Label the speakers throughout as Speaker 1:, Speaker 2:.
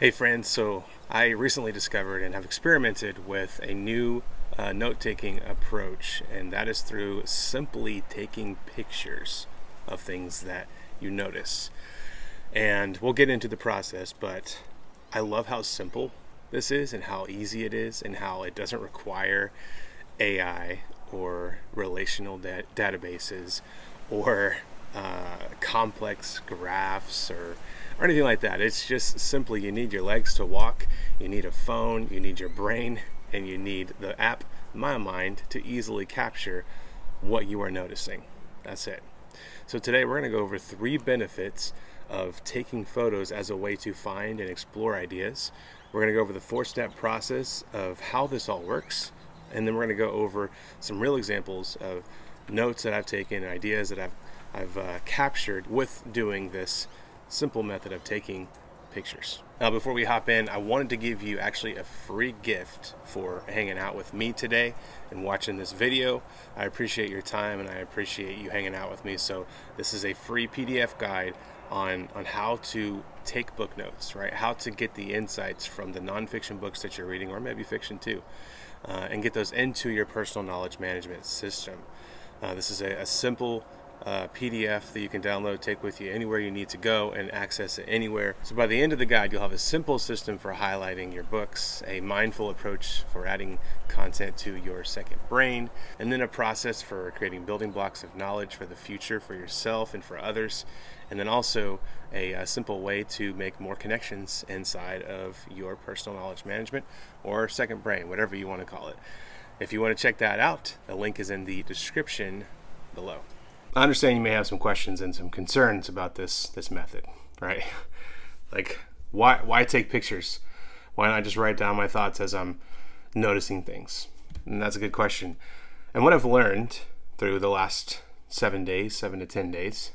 Speaker 1: Hey friends, so I recently discovered and have experimented with a new note-taking approach, and that is through simply taking pictures of things that you notice. And we'll get into the process, but I love how simple this is and how easy it is and how it doesn't require AI or relational databases or complex graphs or anything like that. It's just simply you need your legs to walk, you need a phone, you need your brain, and you need the app mymind to easily capture what you are noticing. That's it. So today we're going to go over 3 benefits of taking photos as a way to find and explore ideas. We're going to go over the 4-step process of how this all works, and then we're going to go over some real examples of notes that I've taken, ideas that I've captured with doing this simple method of taking pictures. Now, before we hop in, I wanted to give you actually a free gift for hanging out with me today and watching this video. I appreciate your time and I appreciate you hanging out with me. So this is a free PDF guide on how to take book notes, right? How to get the insights from the nonfiction books that you're reading, or maybe fiction too, and get those into your personal knowledge management system. This is a simple PDF that you can download, take with you anywhere you need to go, and access it anywhere. So by the end of the guide, you'll have a simple system for highlighting your books, a mindful approach for adding content to your second brain, and then a process for creating building blocks of knowledge for the future for yourself and for others, and then also a simple way to make more connections inside of your personal knowledge management or second brain, whatever you want to call it. If you want to check that out, the link is in the description below. I understand you may have some questions and some concerns about this method, right? Like, why take pictures? Why not just write down my thoughts as I'm noticing things? And that's a good question. And what I've learned through the last 7 to 10 days,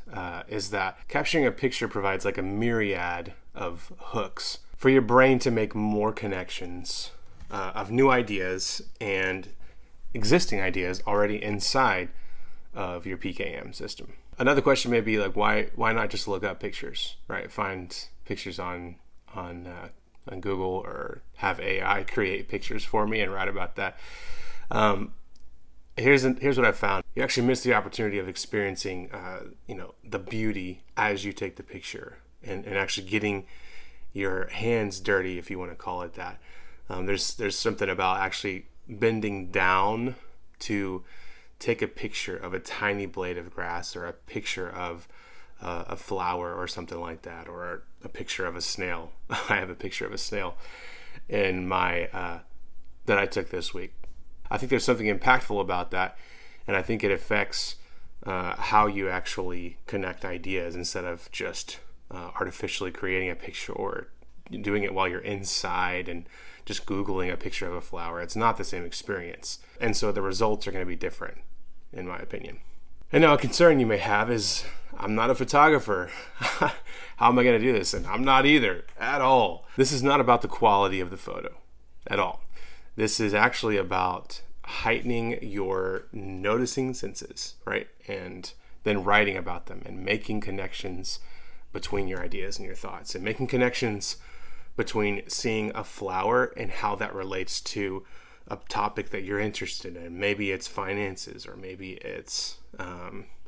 Speaker 1: is that capturing a picture provides like a myriad of hooks for your brain to make more connections of new ideas and existing ideas already inside of your PKM system. Another question may be like, why not just look up pictures, right? Find pictures on Google, or have AI create pictures for me and write about that. Here's what I found. You actually miss the opportunity of experiencing, the beauty as you take the picture and actually getting your hands dirty, if you want to call it that. There's something about actually bending down to take a picture of a tiny blade of grass, or a picture of a flower or something like that, or a picture of a snail. I have a picture of a snail in my that I took this week. I think there's something impactful about that, and I think it affects how you actually connect ideas instead of just artificially creating a picture or doing it while you're inside and just Googling a picture of a flower. It's not the same experience, and so the results are going to be different, in my opinion. And now a concern you may have is, I'm not a photographer. How am I going to do this? And I'm not either, at all. This is not about the quality of the photo at all. This is actually about heightening your noticing senses, right? And then writing about them and making connections between your ideas and your thoughts, and making connections between seeing a flower and how that relates to a topic that you're interested in. Maybe it's finances, or maybe it's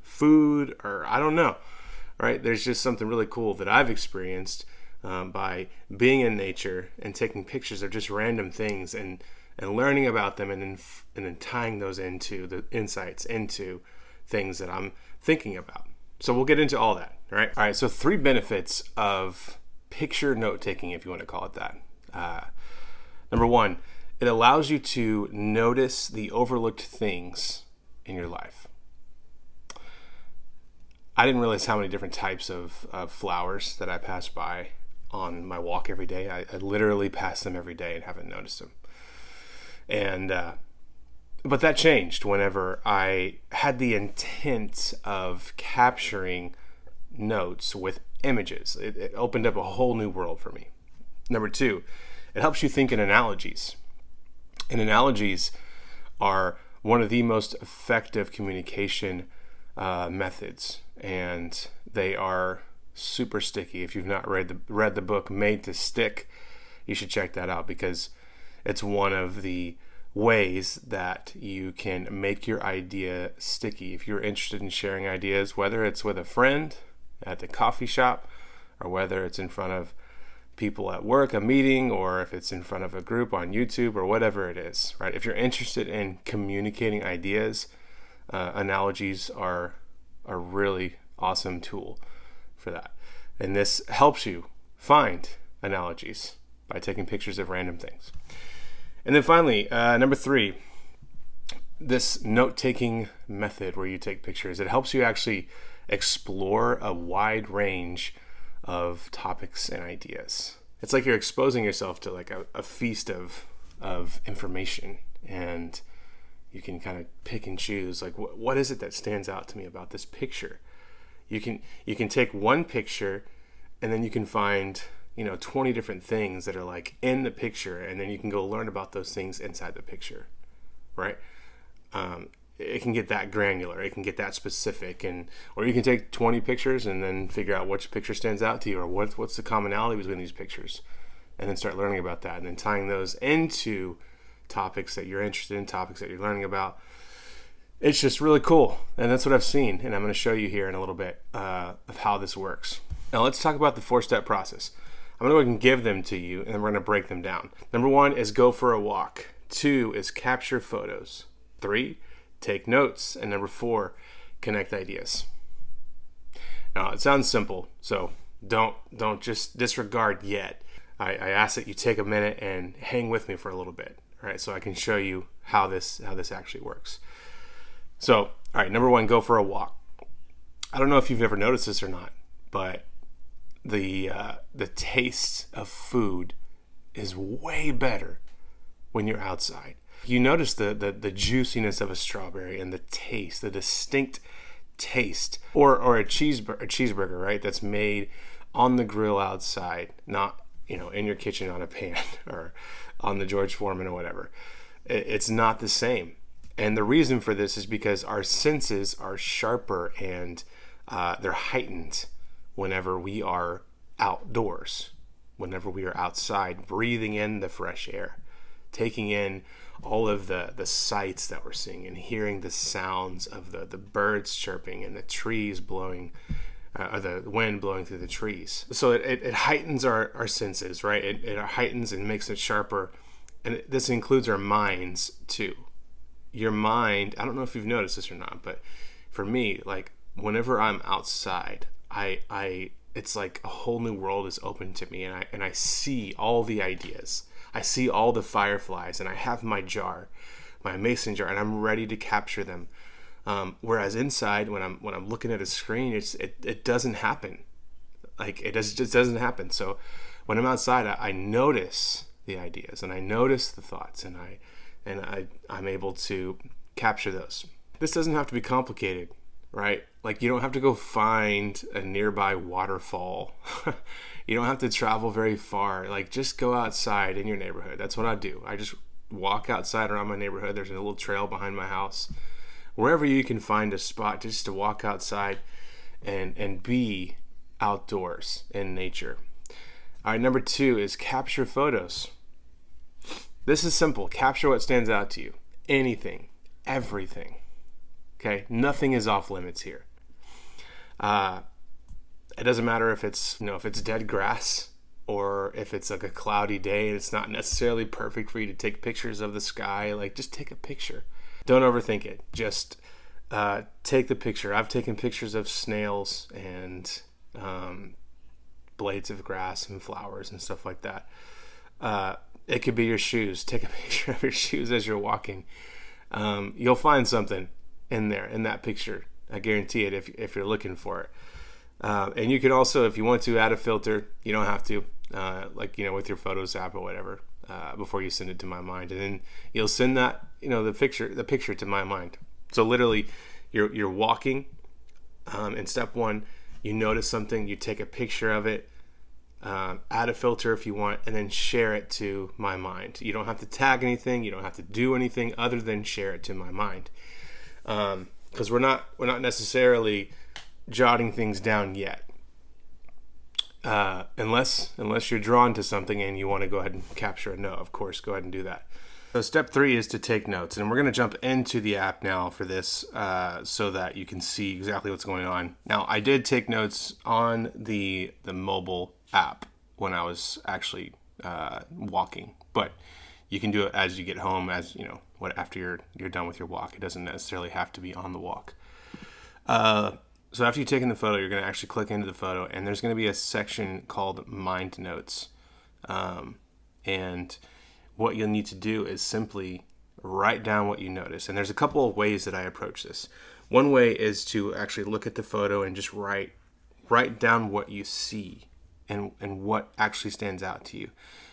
Speaker 1: food, or I don't know, right? There's just something really cool that I've experienced by being in nature and taking pictures of just random things and learning about them, and then tying those into the insights into things that I'm thinking about. So we'll get into all that, right? All right, so 3 benefits of picture note-taking, if you want to call it that. Number 1, it allows you to notice the overlooked things in your life. I didn't realize how many different types of flowers that I pass by on my walk every day. I literally pass them every day and haven't noticed them. And but that changed whenever I had the intent of capturing notes with images. It opened up a whole new world for me. Number 2, it helps you think in analogies. And analogies are one of the most effective communication methods, and they are super sticky. If you've not read the book Made to Stick, you should check that out, because it's one of the ways that you can make your idea sticky. If you're interested in sharing ideas, whether it's with a friend at the coffee shop, or whether it's in front of people at work, a meeting, or if it's in front of a group on YouTube, or whatever it is, right? If you're interested in communicating ideas, analogies are a really awesome tool for that. And this helps you find analogies by taking pictures of random things. And then finally, number 3, this note-taking method where you take pictures, it helps you actually explore a wide range of topics and ideas. It's like you're exposing yourself to like a feast of information, and you can kind of pick and choose, like, what is it that stands out to me about this picture? You can take one picture, and then you can find 20 different things that are like in the picture, and then you can go learn about those things inside the picture, right? It can get that granular, it can get that specific, or you can take 20 pictures and then figure out which picture stands out to you, or what's the commonality between these pictures, and then start learning about that, and then tying those into topics that you're interested in, topics that you're learning about. It's just really cool, and that's what I've seen, and I'm going to show you here in a little bit of how this works. Now let's talk about the 4-step process. I'm going to go ahead and give them to you, and then we're going to break them down. Number 1 is go for a walk. 2 is capture photos. 3, take notes. And number 4, connect ideas. Now, it sounds simple, so don't just disregard yet. I ask that you take a minute and hang with me for a little bit, all right, so I can show you how this actually works. So, all right, number 1, go for a walk. I don't know if you've ever noticed this or not, but the taste of food is way better when you're outside. You notice the juiciness of a strawberry, and the taste, the distinct taste, or a cheeseburger, right? That's made on the grill outside, not in your kitchen on a pan or on the George Foreman or whatever. It's not the same. And the reason for this is because our senses are sharper, and they're heightened whenever we are outdoors, whenever we are outside, breathing in the fresh air, taking in all of the sights that we're seeing, and hearing the sounds of the birds chirping and the trees blowing, or the wind blowing through the trees. So it heightens our senses, right? It heightens and makes it sharper. And this includes our minds too. Your mind, I don't know if you've noticed this or not, but for me, like, whenever I'm outside, I it's like a whole new world is open to me, and I see all the ideas. I see all the fireflies, and I have my jar, my mason jar, and I'm ready to capture them. Whereas inside, when I'm looking at a screen, it doesn't happen. Like, it just doesn't happen. So when I'm outside, I notice the ideas, and I notice the thoughts, and I'm able to capture those. This doesn't have to be complicated, right? Like, you don't have to go find a nearby waterfall. You don't have to travel very far. Like, just go outside in your neighborhood. That's what I do. I just walk outside around my neighborhood. There's a little trail behind my house. Wherever you can find a spot just to walk outside and be outdoors in nature. All right, number 2 is capture photos. This is simple. Capture what stands out to you. Anything, everything. Okay, nothing is off limits here. It doesn't matter if it's dead grass, or if it's like a cloudy day and it's not necessarily perfect for you to take pictures of the sky. Like, just take a picture. Don't overthink it. Just take the picture. I've taken pictures of snails and blades of grass and flowers and stuff like that. It could be your shoes. Take a picture of your shoes as you're walking. You'll find something in there, in that picture. I guarantee it, if you're looking for it. And you can also, if you want to, add a filter. You don't have to, with your Photos app or whatever, before you send it to mymind. And then you'll send that, the picture to mymind. So literally, you're walking. In step 1, you notice something, you take a picture of it, add a filter if you want, and then share it to mymind. You don't have to tag anything. You don't have to do anything other than share it to mymind. Because we're not necessarily jotting things down yet. unless you're drawn to something and you want to go ahead and capture a note, of course, go ahead and do that. So step 3 is to take notes, and we're going to jump into the app now for this so that you can see exactly what's going on. Now, I did take notes on the mobile app when I was actually walking, but you can do it as you get home, as you know, after you're done with your walk. It doesn't necessarily have to be on the walk. So after you've taken the photo, you're going to actually click into the photo, and there's going to be a section called Mind Notes, and what you'll need to do is simply write down what you notice. And there's a couple of ways that I approach this. One way is to actually look at the photo and just write down what you see and what actually stands out to you.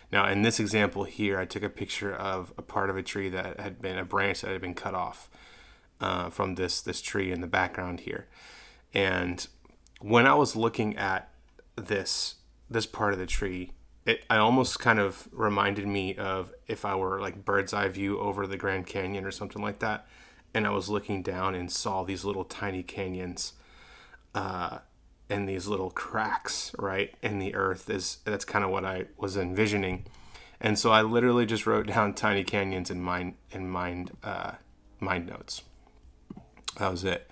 Speaker 1: Now, in this example here, I took a picture of a part of a tree that had been a branch that had been cut off from this tree in the background here. And when I was looking at this part of the tree, I almost kind of reminded me of if I were like bird's eye view over the Grand Canyon or something like that, and I was looking down and saw these little tiny canyons and these little cracks right in the earth. That's kind of what I was envisioning, and so I literally just wrote down tiny canyons in mind notes. That was it.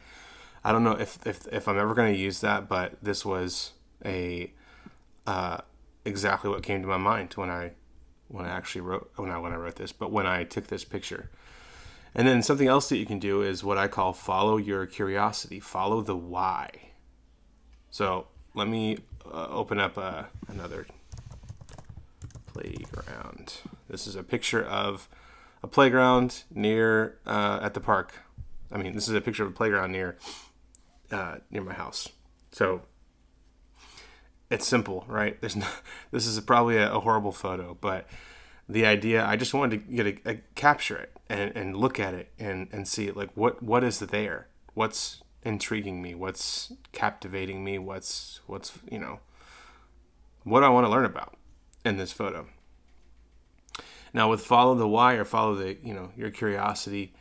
Speaker 1: I don't know if I'm ever going to use that, but this was exactly what came to my mind when I wrote this, but when I took this picture. And then something else that you can do is what I call follow your curiosity, follow the why. So let me open up another playground. This is a picture of a playground near at the park. This is a picture of a playground near my house. So it's simple, right? This is probably a horrible photo, but the idea, I just wanted to get a capture it and look at it and see it, like what is there? What's intriguing me? What's captivating me? What's what I want to learn about in this photo. Now with follow the why or follow the your curiosity,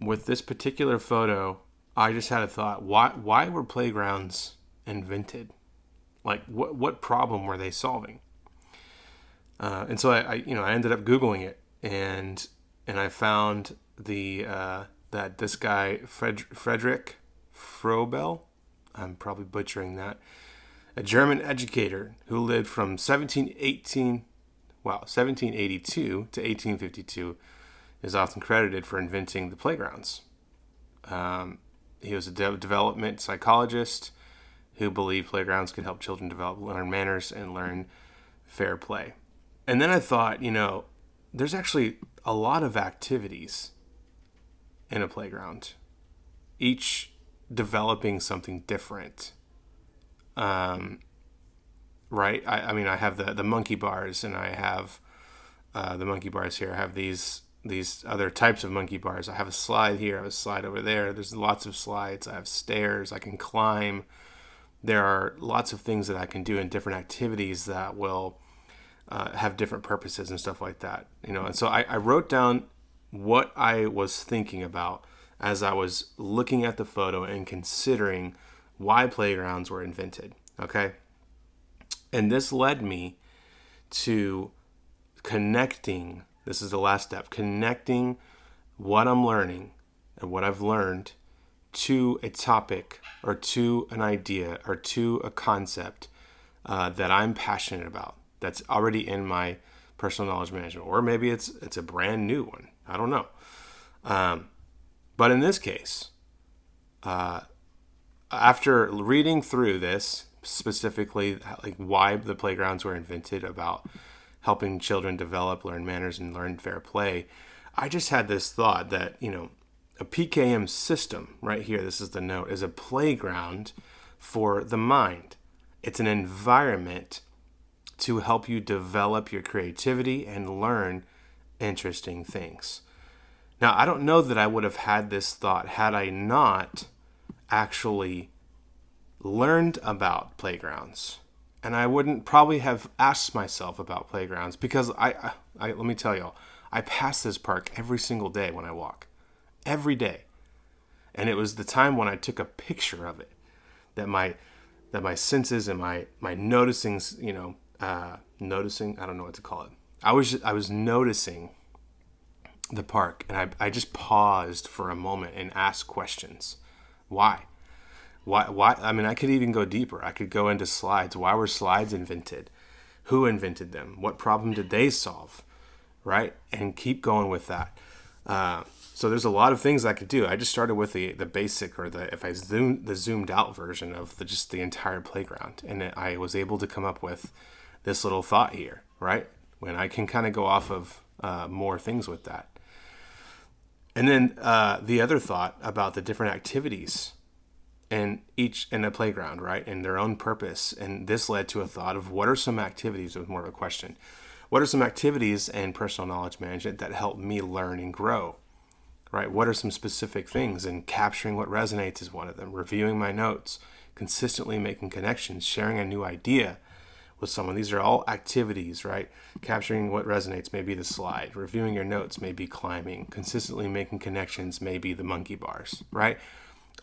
Speaker 1: with this particular photo, I just had a thought: why were playgrounds invented? Like what problem were they solving? And so I ended up Googling it, and I found that this guy Frederick Froebel, I'm probably butchering that, a German educator who lived from 1782 to 1852, is often credited for inventing the playgrounds. He was a development psychologist who believed playgrounds could help children learn manners and learn fair play. And then I thought, there's actually a lot of activities in a playground, each developing something different. Right? I have the monkey bars, and I have the monkey bars here. I have these other types of monkey bars. I have a slide here. I have a slide over there. There's lots of slides. I have stairs. I can climb. There are lots of things that I can do in different activities that will have different purposes and stuff like that. And so I wrote down what I was thinking about as I was looking at the photo and considering why playgrounds were invented. Okay. And this led me to connecting. This is the last step, connecting what I'm learning and what I've learned to a topic or to an idea or to a concept that I'm passionate about, that's already in my personal knowledge management, or maybe it's a brand new one. I don't know. But in this case, after reading through this, specifically like why the playgrounds were invented, about helping children develop, learn manners, and learn fair play, I just had this thought that, a PKM system right here, this is the note, is a playground for the mind. It's an environment to help you develop your creativity and learn interesting things. Now, I don't know that I would have had this thought had I not actually learned about playgrounds. And I wouldn't probably have asked myself about playgrounds, because I let me tell y'all, I pass this park every single day when I walk. Every day. And it was the time when I took a picture of it that my that my senses and my noticing, noticing, I don't know what to call it. I was noticing the park, and I just paused for a moment and asked questions. Why? Why? I mean, I could even go deeper. I could go into slides. Why were slides invented? Who invented them? What problem did they solve? Right? And keep going with that. So there's a lot of things I could do. I just started with the basic, or the, if I zoomed out version of just the entire playground, and I was able to come up with this little thought here, right? When I can kind of go off of more things with that. And then the other thought about the different activities in the playground, right, and their own purpose. And this led to a thought of what are some activities, with more of a question. What are some activities in personal knowledge management that help me learn and grow? Right? What are some specific things? And capturing what resonates is one of them. Reviewing my notes, consistently making connections, sharing a new idea with someone. These are all activities, right? Capturing what resonates may be the slide. Reviewing your notes may be climbing. Consistently making connections may be the monkey bars, right?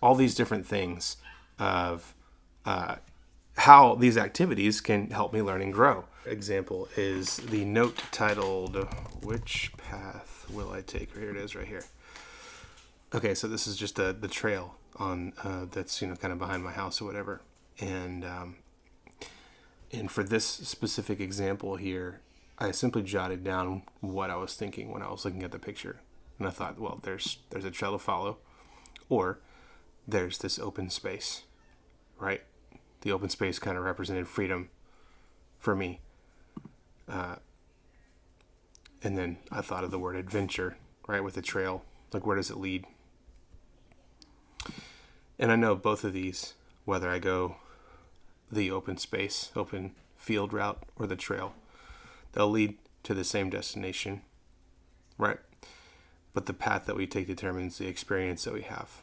Speaker 1: All these different things of how these activities can help me learn and grow. Example is the note titled, "Which path will I take?" Here it is, right here. Okay, so this is just the trail on that's kind of behind my house or whatever, and for this specific example here, I simply jotted down what I was thinking when I was looking at the picture, and I thought, well, there's a trail to follow, or there's this open space, right? The open space kind of represented freedom for me. And then I thought of the word adventure, right, with the trail. Like, where does it lead? And I know both of these, whether I go the open space, open field route, or the trail, they'll lead to the same destination, right? But the path that we take determines the experience that we have.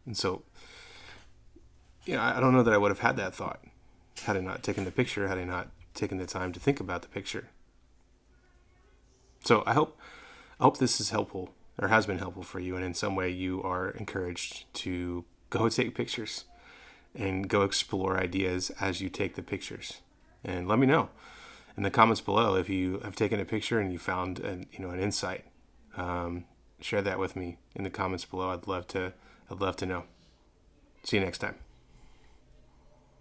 Speaker 1: And so, I don't know that I would have had that thought had I not taken the picture, had I not taken the time to think about the picture. So I hope this is helpful, or has been helpful for you, and in some way you are encouraged to go take pictures and go explore ideas as you take the pictures. And let me know in the comments below if you have taken a picture and you found an insight. Share that with me in the comments below. I'd love to know. See you next time.